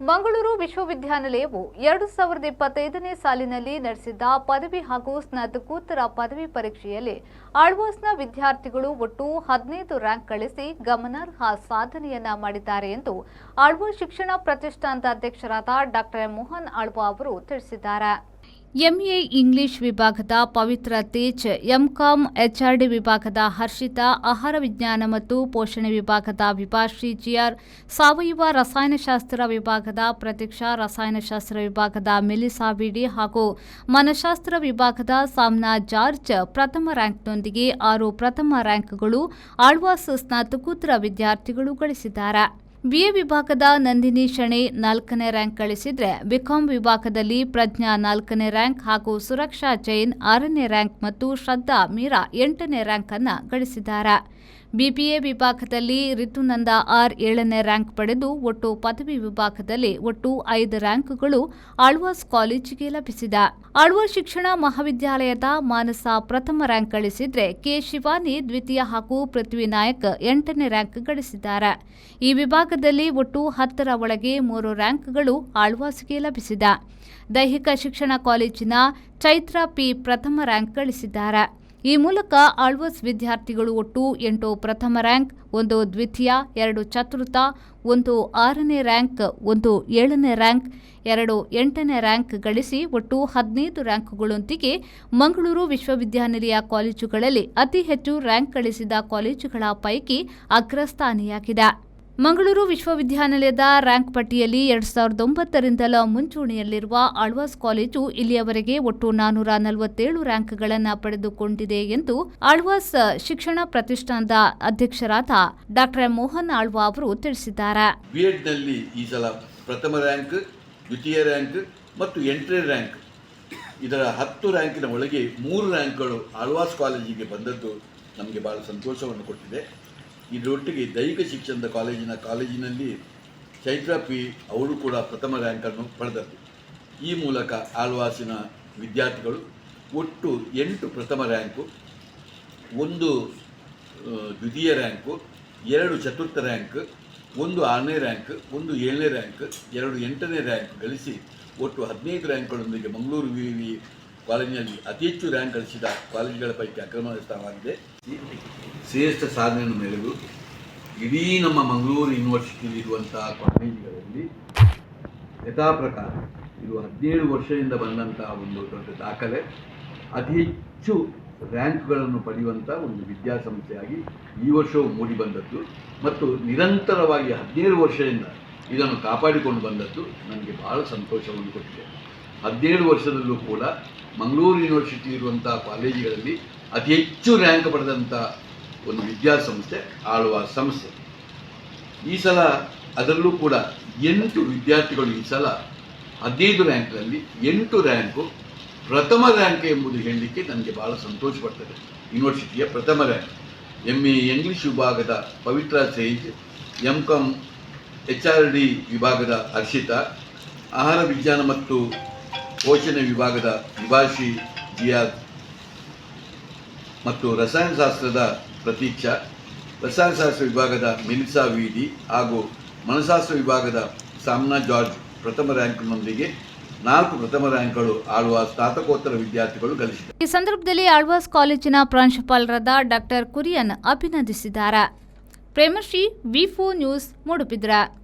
ಮಂಗಳೂರು ವಿಶ್ವವಿದ್ಯಾನಿಲಯವು 2025ನೇ ಸಾಲಿನಲ್ಲಿ ನಡೆಸಿದ್ದ ಪದವಿ ಹಾಗೂ ಸ್ನಾತಕೋತ್ತರ ಪದವಿ ಪರೀಕ್ಷೆಯಲ್ಲಿ ಆಳ್ವಾಸ್ನ ವಿದ್ಯಾರ್ಥಿಗಳು ಒಟ್ಟು 15 ರ್ಯಾಂಕ್ ಗಳಿಸಿ ಗಮನಾರ್ಹ ಸಾಧನೆಯನ್ನ ಮಾಡಿದ್ದಾರೆ ಎಂದು ಆಳ್ವಾಸ್ ಶಿಕ್ಷಣ ಪ್ರತಿಷ್ಠಾನದ ಅಧ್ಯಕ್ಷರಾದ ಡಾಕ್ಟರ್ ಮೋಹನ್ ಆಳ್ವಾ ಅವರು ತಿಳಿಸಿದ್ದಾರೆ. ಎಂಎ ಇಂಗ್ಲಿಷ್ ವಿಭಾಗದ ಪವಿತ್ರ ತೇಜ್, ಎಂಕಾಂ ಎಚ್ಆರ್ಡಿ ವಿಭಾಗದ ಹರ್ಷಿತಾ, ಆಹಾರ ವಿಜ್ಞಾನ ಮತ್ತು ಪೋಷಣೆ ವಿಭಾಗದ ವಿಭಾಶ್ರೀ ಜಿಆರ್, ಸಾವಯವ ರಸಾಯನಶಾಸ್ತ್ರ ವಿಭಾಗದ ಪ್ರತೀಕ್ಷಾ, ರಸಾಯನಶಾಸ್ತ್ರ ವಿಭಾಗದ ಮೆಲಿಸಾ ವಿಡಿ ಹಾಗೂ ಮನಶಾಸ್ತ್ರ ವಿಭಾಗದ ಸಾಮ್ನಾ ಜಾರ್ಜ್ ಪ್ರಥಮ ರ್ಯಾಂಕ್ನೊಂದಿಗೆ 6 ಪ್ರಥಮ ರ್ಯಾಂಕ್ಗಳು ಆಳ್ವಾಸ್ ಸ್ನಾತಕೋತ್ತರ ವಿದ್ಯಾರ್ಥಿಗಳು ಗಳಿಸಿದ್ದಾರೆ. ಬಿಎ ವಿಭಾಗದ ನಂದಿನಿ ಶಣೆ 4ನೇ ರ್ಯಾಂಕ್ ಗಳಿಸಿದ್ರೆ, ಬಿಕಾಂ ವಿಭಾಗದಲ್ಲಿ ಪ್ರಜ್ಞಾ 4ನೇ ರ್ಯಾಂಕ್ ಹಾಗೂ ಸುರಕ್ಷಾ ಜೈನ್ 6ನೇ ರ್ಯಾಂಕ್ ಮತ್ತು ಶ್ರದ್ಧಾ ಮೀರಾ 8ನೇ ರ್ಯಾಂಕ್ ಅನ್ನು ಗಳಿಸಿದ್ದಾರೆ. ಬಿಬಿಎ ವಿಭಾಗದಲ್ಲಿ ರಿತುನಂದ ಆರ್ 7ನೇ ರ್ಯಾಂಕ್ ಪಡೆದು ಒಟ್ಟು ಪದವಿ ವಿಭಾಗದಲ್ಲಿ ಒಟ್ಟು 5 ರ್ಯಾಂಕ್ಗಳು ಆಳ್ವಾಸ್ ಕಾಲೇಜಿಗೆ ಲಭಿಸಿದೆ. ಆಳ್ವಾಸ್ ಶಿಕ್ಷಣ ಮಹಾವಿದ್ಯಾಲಯದ ಮಾನಸ ಪ್ರಥಮ ರ್ಯಾಂಕ್ ಗಳಿಸಿದ್ರೆ, ಕೆ ಶಿವಾನಿ ದ್ವಿತೀಯ ಹಾಗೂ ಪೃಥ್ವಿ ನಾಯಕ್ 8ನೇ ರ್ಯಾಂಕ್ ಗಳಿಸಿದ್ದಾರೆ. ಈ ವಿಭಾಗದಲ್ಲಿ ಒಟ್ಟು 10ರ ಒಳಗೆ 3 ರ್ಯಾಂಕ್ಗಳು ಆಳ್ವಾಸ್ಗೆ ಲಭಿಸಿದೆ. ದೈಹಿಕ ಶಿಕ್ಷಣ ಕಾಲೇಜಿನ ಚೈತ್ರ ಪಿ ಪ್ರಥಮ ರ್ಯಾಂಕ್ ಗಳಿಸಿದ್ದಾರೆ. ಈ ಮೂಲಕ ಆಳ್ವಾಸ್ ವಿದ್ಯಾರ್ಥಿಗಳು ಒಟ್ಟು 8 ಪ್ರಥಮ ರ್ಯಾಂಕ್, 1 ದ್ವಿತೀಯ, 2 ಚತುರ್ಥ, 1 6ನೇ ರ್ಯಾಂಕ್, 1 7ನೇ ರ್ಯಾಂಕ್, 2 8ನೇ ರ್ಯಾಂಕ್ ಗಳಿಸಿ ಒಟ್ಟು 15 ರ್ಯಾಂಕ್ಗಳೊಂದಿಗೆ ಮಂಗಳೂರು ವಿಶ್ವವಿದ್ಯಾನಿಲಯ ಕಾಲೇಜುಗಳಲ್ಲಿ ಅತಿ ಹೆಚ್ಚು ರ್ಯಾಂಕ್ ಗಳಿಸಿದ ಕಾಲೇಜುಗಳ ಪೈಕಿ ಅಗ್ರಸ್ಥಾನಿಯಾಗಿದೆ. ಮಂಗಳೂರು ವಿಶ್ವವಿದ್ಯಾನಿಲಯದ ರ್ಯಾಂಕ್ ಪಟ್ಟಿಯಲ್ಲಿ 2009ರಿಂದಲೂ ಮುಂಚೂಣಿಯಲ್ಲಿರುವ ಆಳ್ವಾಸ್ ಕಾಲೇಜು ಇಲ್ಲಿಯವರೆಗೆ ಒಟ್ಟು 447 ರ್ಯಾಂಕ್ಗಳನ್ನು ಪಡೆದುಕೊಂಡಿದೆ ಎಂದು ಆಳ್ವಾಸ್ ಶಿಕ್ಷಣ ಪ್ರತಿಷ್ಠಾನದ ಅಧ್ಯಕ್ಷರಾದ ಡಾಕ್ಟರ್ ಮೋಹನ್ ಆಳ್ವಾ ಅವರು ತಿಳಿಸಿದ್ದಾರೆ. ಬಿಎಡ್ನಲ್ಲಿ ಈ ಸಲ ಪ್ರಥಮ ರ್ಯಾಂಕ್, ದ್ವಿತೀಯ ರ್ಯಾಂಕ್ ಮತ್ತು 8ನೇ ರ್ಯಾಂಕ್, ಇದರ 10 ರ್ಯಾಂಕಿನ ಒಳಗೆ 3 ರ್ಯಾಂಕ್ಗಳು ಆಳ್ವಾಸ್ ಕಾಲೇಜಿಗೆ ಬಂದದ್ದು ನಮಗೆ ಬಹಳ ಸಂತೋಷವನ್ನು ಕೊಟ್ಟಿದೆ. ಇದರೊಟ್ಟಿಗೆ ದೈಹಿಕ ಶಿಕ್ಷಣದ ಕಾಲೇಜಿನಲ್ಲಿ ಚೈತ್ರ ಪಿ ಅವರು ಕೂಡ ಪ್ರಥಮ ರ್ಯಾಂಕನ್ನು ಪಡೆದದ್ದು. ಈ ಮೂಲಕ ಆಳ್ವಾಸಿನ ವಿದ್ಯಾರ್ಥಿಗಳು ಒಟ್ಟು 8 ಪ್ರಥಮ ರ್ಯಾಂಕು, 1 ದ್ವಿತೀಯ ರ್ಯಾಂಕು, 2 ಚತುರ್ಥ ರ್ಯಾಂಕ್, 1 6ನೇ ರ್ಯಾಂಕ್, 1 7ನೇ ರ್ಯಾಂಕ್, 2 8ನೇ ರ್ಯಾಂಕ್ ಗಳಿಸಿ ಒಟ್ಟು 15 ರ್ಯಾಂಕ್ಗಳೊಂದಿಗೆ ಮಂಗಳೂರು ವಿವಿ ಕಾಲೇಜಿನಲ್ಲಿ ಅತಿ ಹೆಚ್ಚು ರ್ಯಾಂಕ್ ಗಳಿಸಿದ ಕಾಲೇಜುಗಳ ಪೈಕಿ ಅಗ್ರಸ್ಥಾನವಾಗಿದೆ. ಶ್ರೇಷ್ಠ ಸಾಧನೆಯನ್ನು ಮೆರೆದು ಇಡೀ ನಮ್ಮ ಮಂಗಳೂರು ಯೂನಿವರ್ಸಿಟಿಯಲ್ಲಿರುವಂತಹ ಕಾಲೇಜುಗಳಲ್ಲಿ ಯಥಾ ಪ್ರಕಾರ ಇದು 17 ವರ್ಷದಿಂದ ಬಂದಂತಹ ಒಂದು ದೊಡ್ಡ ದಾಖಲೆ. ಅತಿ ಹೆಚ್ಚು ರ್ಯಾಂಕ್ಗಳನ್ನು ಪಡೆಯುವಂಥ ಒಂದು ವಿದ್ಯಾಸಂಸ್ಥೆಯಾಗಿ ಈ ವರ್ಷವೂ ಮೂಡಿ ಬಂದದ್ದು ಮತ್ತು ನಿರಂತರವಾಗಿ 17 ವರ್ಷದಿಂದ ಇದನ್ನು ಕಾಪಾಡಿಕೊಂಡು ಬಂದದ್ದು ನನಗೆ ಬಹಳ ಸಂತೋಷವನ್ನು ಕೊಟ್ಟಿದೆ. 17 ವರ್ಷದಲ್ಲೂ ಕೂಡ ಮಂಗಳೂರು ಯೂನಿವರ್ಸಿಟಿ ಇರುವಂಥ ಕಾಲೇಜುಗಳಲ್ಲಿ ಅತಿ ಹೆಚ್ಚು ರ್ಯಾಂಕ್ ಪಡೆದಂಥ ಒಂದು ವಿದ್ಯಾಸಂಸ್ಥೆ ಆಳ್ವಾಸ್ ಸಂಸ್ಥೆ. ಈ ಸಲ ಅದರಲ್ಲೂ ಕೂಡ 8 ವಿದ್ಯಾರ್ಥಿಗಳು ಈ ಸಲ 15 ರ್ಯಾಂಕ್ನಲ್ಲಿ 8 ರ್ಯಾಂಕು ಪ್ರಥಮ ರ್ಯಾಂಕ್ ಎಂಬುದು ಹೇಳಲಿಕ್ಕೆ ನನಗೆ ಭಾಳ ಸಂತೋಷ ಪಡ್ತದೆ. ಯೂನಿವರ್ಸಿಟಿಯ ಪ್ರಥಮ ರ್ಯಾಂಕ್ ಎಂಎ ಇಂಗ್ಲಿಷ್ ವಿಭಾಗದ ಪವಿತ್ರ ತೇಜ್, ಎಂಕಾಂ ಎಚ್ಆರ್ಡಿ ವಿಭಾಗದ ಹರ್ಷಿತಾ, ಆಹಾರ ವಿಜ್ಞಾನ ಮತ್ತು ಪೋಷಣೆ ವಿಭಾಗದ ವಿಭಾಶ್ರೀ ಜಿಯಾದ್ ಮತ್ತು ರಸಾಯನಶಾಸ್ತ್ರದ ಪ್ರತೀಕ್ಷಾ, ರಸಾಯನಶಾಸ್ತ್ರ ವಿಭಾಗದ ಮೆಲಿಸಾ ವಿಡಿ ಹಾಗೂ ಮನಶಾಸ್ತ್ರ ವಿಭಾಗದ ಸಾಮ್ನಾ ಜಾರ್ಜ್ ಪ್ರಥಮ ರ್ಯಾಂಕ್ನೊಂದಿಗೆ 4 ಪ್ರಥಮ ರ್ಯಾಂಕ್ಗಳು ಆಳ್ವಾಸ್ ಸ್ನಾತಕೋತ್ತರ ವಿದ್ಯಾರ್ಥಿಗಳು ಗಳಿಸಿದ್ದಾರೆ. ಈ ಸಂದರ್ಭದಲ್ಲಿ ಆಳ್ವಾಸ್ ಕಾಲೇಜಿನ ಪ್ರಾಂಶುಪಾಲರಾದ ಡಾಕ್ಟರ್ ಕುರಿಯನ್ ಅಭಿನಂದಿಸಿದ್ದಾರೆ. ಪ್ರೇಮಶ್ರೀ, ವಿ4 ನ್ಯೂಸ್, ಮೂಡುಬಿದ್ರೆ.